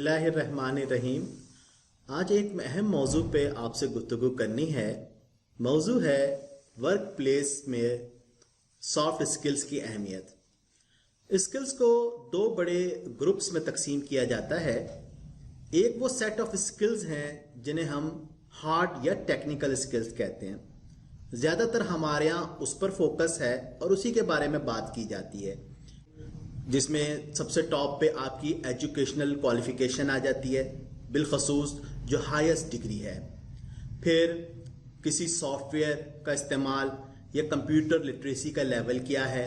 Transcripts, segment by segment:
बिस्मिल्लाहिर्रहमानिर्रहीम। आज एक अहम मौजू पे आपसे गुफ्तगू करनी है। मौजू है वर्क प्लेस में सॉफ्ट स्किल्स की अहमियत। स्किल्स को दो बड़े ग्रुप्स में तकसीम किया जाता है। एक वो सेट ऑफ स्किल्स हैं जिन्हें हम हार्ड या टेक्निकल स्किल्स कहते हैं। ज़्यादातर हमारे यहाँ उस पर फोकस है और उसी के बारे में बात की जाती है, जिसमें सबसे टॉप पे आपकी एजुकेशनल क्वालिफिकेशन आ जाती है, बिलखसूस जो हाईएस्ट डिग्री है। फिर किसी सॉफ्टवेयर का इस्तेमाल या कंप्यूटर लिटरेसी का लेवल क्या है।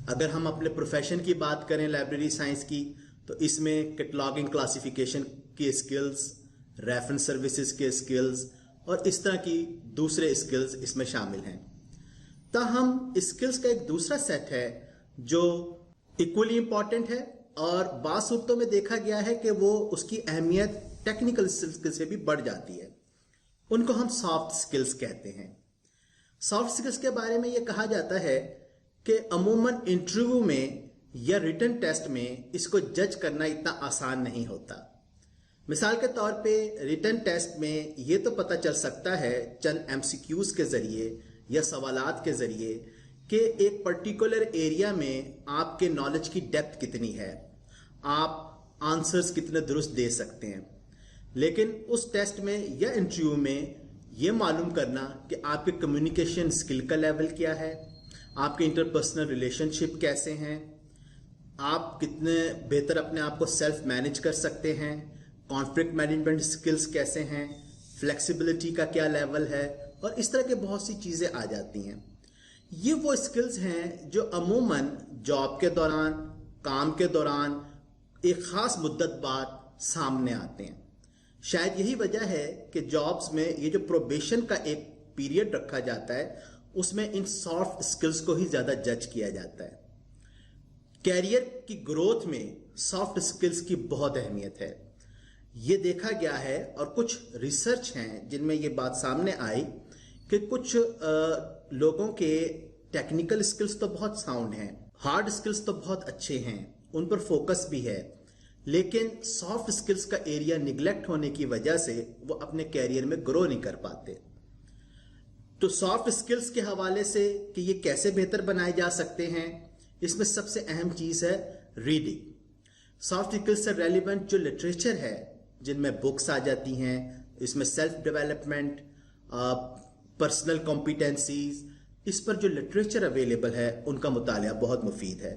अगर हम अपने प्रोफेशन की बात करें लाइब्रेरी साइंस की, तो इसमें कैटलॉगिंग क्लासिफिकेशन की स्किल्स, रेफरेंस सर्विसेज के स्किल्स और इस तरह की दूसरे स्किल्स इसमें शामिल हैं। ताहम स्किल्स का एक दूसरा सेट है जो इक्वली इंपॉर्टेंट है और बात सूरतों में देखा गया है कि वो उसकी अहमियत टेक्निकल स्किल्स से भी बढ़ जाती है। उनको हम सॉफ्ट स्किल्स कहते हैं। सॉफ्ट स्किल्स के बारे में ये कहा जाता है कि अमूमन इंटरव्यू में या रिटन टेस्ट में इसको जज करना इतना आसान नहीं होता। मिसाल के तौर पे रिटन टेस्ट में ये तो पता चल सकता है चंद एमसीक्यूज के जरिए या सवालात के जरिए कि एक पर्टिकुलर एरिया में आपके नॉलेज की डेप्थ कितनी है, आप आंसर्स कितने दुरुस्त दे सकते हैं। लेकिन उस टेस्ट में या इंटरव्यू में यह मालूम करना कि आपके कम्युनिकेशन स्किल का लेवल क्या है, आपके इंटरपर्सनल रिलेशनशिप कैसे हैं, आप कितने बेहतर अपने आप को सेल्फ मैनेज कर सकते हैं, कॉन्फ्लिक्ट मैनेजमेंट स्किल्स कैसे हैं, फ्लेक्सिबिलिटी का क्या लेवल है, और इस तरह के बहुत सी चीज़ें आ जाती हैं। ये वो स्किल्स हैं जो अमूमन जॉब के दौरान, काम के दौरान एक ख़ास मुद्दत बाद सामने आते हैं। शायद यही वजह है कि जॉब्स में ये जो प्रोबेशन का एक पीरियड रखा जाता है उसमें इन सॉफ्ट स्किल्स को ही ज़्यादा जज किया जाता है। कैरियर की ग्रोथ में सॉफ्ट स्किल्स की बहुत अहमियत है। ये देखा गया है और कुछ रिसर्च हैं जिनमें ये बात सामने आई कि कुछ लोगों के टेक्निकल स्किल्स तो बहुत साउंड हैं, हार्ड स्किल्स तो बहुत अच्छे हैं, उन पर फोकस भी है, लेकिन सॉफ्ट स्किल्स का एरिया निगलेक्ट होने की वजह से वो अपने कैरियर में ग्रो नहीं कर पाते। तो सॉफ्ट स्किल्स के हवाले से कि ये कैसे बेहतर बनाए जा सकते हैं, इसमें सबसे अहम चीज है रीडिंग। सॉफ्ट स्किल्स से रेलिवेंट जो लिटरेचर है, जिनमें बुक्स आ जाती हैं, इसमें सेल्फ डेवलपमेंट, पर्सनल कॉम्पिटेंसीज, इस पर जो लिटरेचर अवेलेबल है उनका मुतालिया बहुत मुफीद है।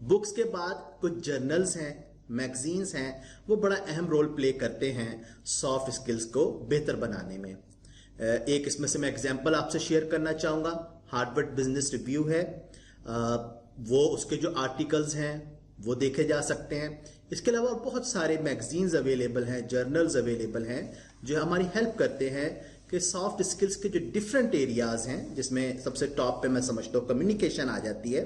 बुक्स के बाद कुछ जर्नल्स हैं, मैगजीन्स हैं, वो बड़ा अहम रोल प्ले करते हैं सॉफ्ट स्किल्स को बेहतर बनाने में। एक इसमें से मैं एग्जांपल आपसे शेयर करना चाहूँगा। हार्वर्ड बिजनेस रिव्यू है, वो उसके जो आर्टिकल्स हैं वो देखे जा सकते हैं। इसके अलावा बहुत सारे मैगजीन्स अवेलेबल हैं, जर्नल्स अवेलेबल हैं जो हमारी हेल्प करते हैं कि सॉफ्ट स्किल्स के जो डिफरेंट एरियाज हैं, जिसमें सबसे टॉप पे मैं समझता हूँ कम्युनिकेशन आ जाती है,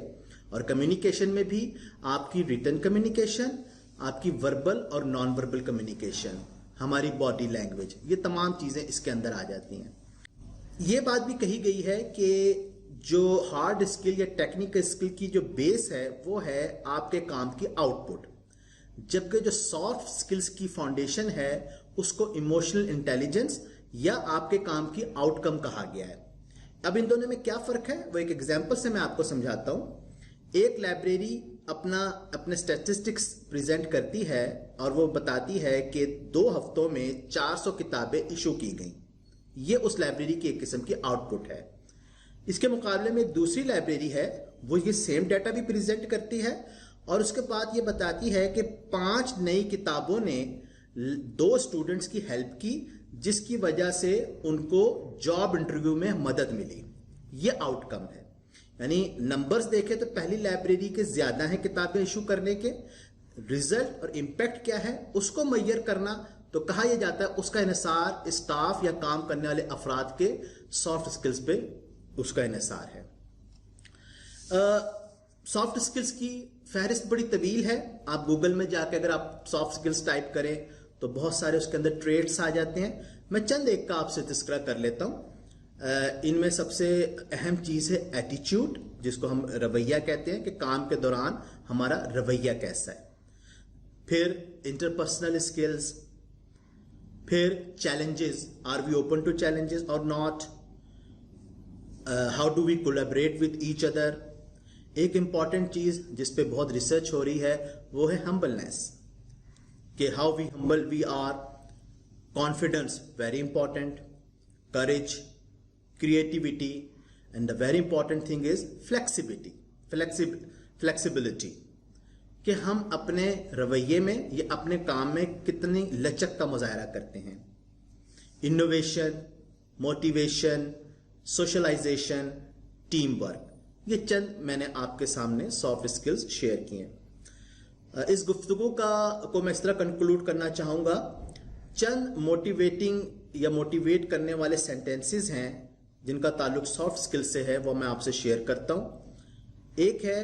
और कम्युनिकेशन में भी आपकी रिटन कम्युनिकेशन, आपकी वर्बल और नॉन वर्बल कम्युनिकेशन, हमारी बॉडी लैंग्वेज, ये तमाम चीज़ें इसके अंदर आ जाती हैं। ये बात भी कही गई है कि जो हार्ड स्किल या टेक्निकल स्किल की जो बेस है वो है आपके काम की आउटपुट, जबकि जो सॉफ्ट स्किल्स की फाउंडेशन है उसको इमोशनल इंटेलिजेंस या आपके काम की आउटकम कहा गया है। अब इन दोनों में क्या फर्क है वो एक एग्जांपल से मैं आपको समझाता हूं। एक लाइब्रेरी अपने स्टैटिस्टिक्स प्रेजेंट करती है और वो बताती है कि 2 हफ्तों में 400 किताबें इशू की गई। ये उस लाइब्रेरी की एक किस्म की आउटपुट है। इसके मुकाबले में एक दूसरी लाइब्रेरी है, वो ये सेम डाटा भी प्रेजेंट करती है और उसके बाद ये बताती है कि 5 नई किताबों ने 2 स्टूडेंट्स की हेल्प की, जिसकी वजह से उनको जॉब इंटरव्यू में मदद मिली। ये आउटकम है। यानी नंबर्स देखें तो पहली लाइब्रेरी के ज्यादा हैं किताबें इशू करने के, रिजल्ट और इम्पैक्ट क्या है उसको मैयर करना तो कहा यह जाता है उसका इन्हिसार स्टाफ या काम करने वाले अफराद के सॉफ्ट स्किल्स पे उसका इन्हिसार है। सॉफ्ट स्किल्स की फहरिस्त बड़ी तवील है। आप गूगल में जाकर अगर आप सॉफ्ट स्किल्स टाइप करें तो बहुत सारे उसके अंदर ट्रेड्स आ जाते हैं। मैं चंद एक का आपसे तस्करा कर लेता हूं। इनमें सबसे अहम चीज है एटीट्यूड, जिसको हम रवैया कहते हैं कि काम के दौरान हमारा रवैया कैसा है। फिर इंटरपर्सनल स्किल्स, फिर challenges, are we open to challenges और not, how do we collaborate with each other. एक इंपॉर्टेंट चीज जिस पे बहुत रिसर्च हो रही है वो है हम्बलनेस, कि how we humble we are, confidence very important, courage, creativity, and the very important thing is flexibility, कि हम अपने रवैये में या अपने काम में कितनी लचक का मुजाहरा करते हैं। Innovation, motivation, socialization, team work, ये चंद मैंने आपके सामने सॉफ्ट स्किल्स शेयर किए। इस गुफ्तगू को मैं इस तरह कंक्लूड करना चाहूंगा। चंद मोटिवेटिंग या मोटिवेट करने वाले सेंटेंसेस हैं जिनका ताल्लुक सॉफ्ट स्किल से है, वो मैं आपसे शेयर करता हूं। एक है,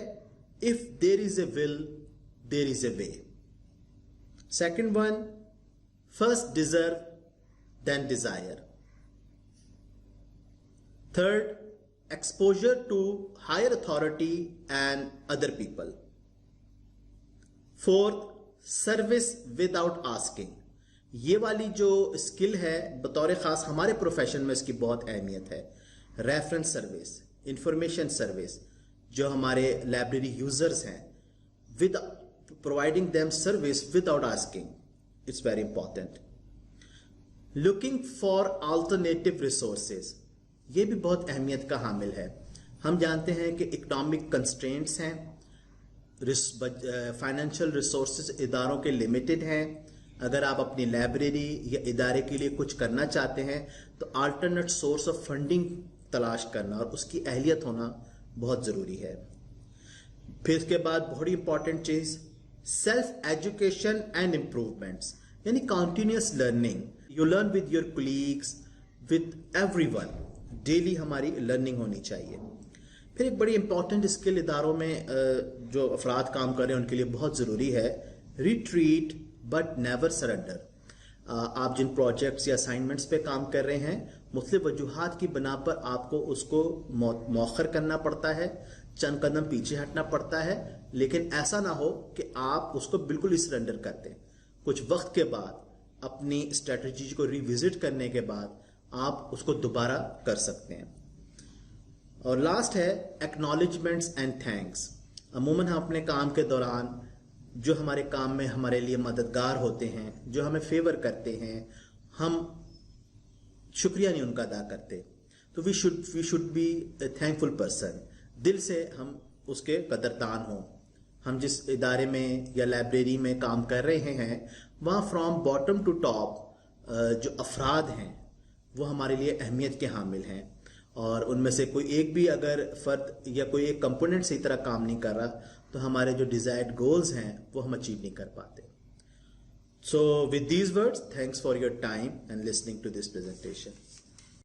if there is a will there is a way. Second one, first deserve then desire. Third, exposure to higher authority and other people. Fourth, service without asking. ये वाली जो स्किल है बतौर खास हमारे प्रोफेशन में इसकी बहुत अहमियत है। रेफरेंस सर्विस, इंफॉर्मेशन सर्विस, जो हमारे लाइब्रेरी यूजर्स हैं, with providing them service without asking, it's very important. Looking for alternative resources, ये भी बहुत अहमियत का हामिल है। हम जानते हैं कि इकोनॉमिक कंस्ट्रेंट्स हैं, फाइनेंशियल रिसोर्सेज इदारों के लिमिटेड हैं। अगर आप अपनी लाइब्रेरी या इदारे के लिए कुछ करना चाहते हैं तो अल्टरनेट सोर्स ऑफ फंडिंग तलाश करना और उसकी अहलियत होना बहुत ज़रूरी है। फिर इसके बाद बहुत इंपॉर्टेंट चीज़, सेल्फ एजुकेशन एंड इम्प्रूवमेंट्स, यानी continuous learning. You learn with your colleagues, with everyone, daily हमारी लर्निंग होनी चाहिए। फिर एक बड़ी इंपॉर्टेंट स्किल इदारों में जो अफराद काम कर रहे हैं उनके लिए बहुत ज़रूरी है, रिट्रीट बट नेवर सरेंडर। आप जिन प्रोजेक्ट्स या असाइनमेंट्स पे काम कर रहे हैं, मुख्तलिफ वजूहात की बिना पर आपको उसको मौखर करना पड़ता है, चंद कदम पीछे हटना पड़ता है, लेकिन ऐसा ना हो कि आप उसको बिल्कुल ही सरेंडर कर दें। कुछ वक्त के बाद अपनी स्ट्रेटजी को रिविजिट करने के बाद आप उसको दोबारा कर सकते हैं। और लास्ट है एक्नॉलेजमेंट्स एंड थैंक्स। अमूमन हम अपने काम के दौरान जो हमारे काम में हमारे लिए मददगार होते हैं, जो हमें फेवर करते हैं, हम शुक्रिया नहीं उनका अदा करते। तो we should be a thankful person. दिल से हम उसके कदरदान हों। हम जिस इदारे में या लाइब्रेरी में काम कर रहे हैं वहाँ फ्रॉम बॉटम टू टॉप जो अफराद हैं वो हमारे लिए अहमियत के हामिल हैं, और उनमें से कोई एक भी अगर फर्द या कोई एक कंपोनेंट सही तरह काम नहीं कर रहा तो हमारे जो डिजायर्ड गोल्स हैं वो हम अचीव नहीं कर पाते। So with these words, thanks for your time and listening to this presentation.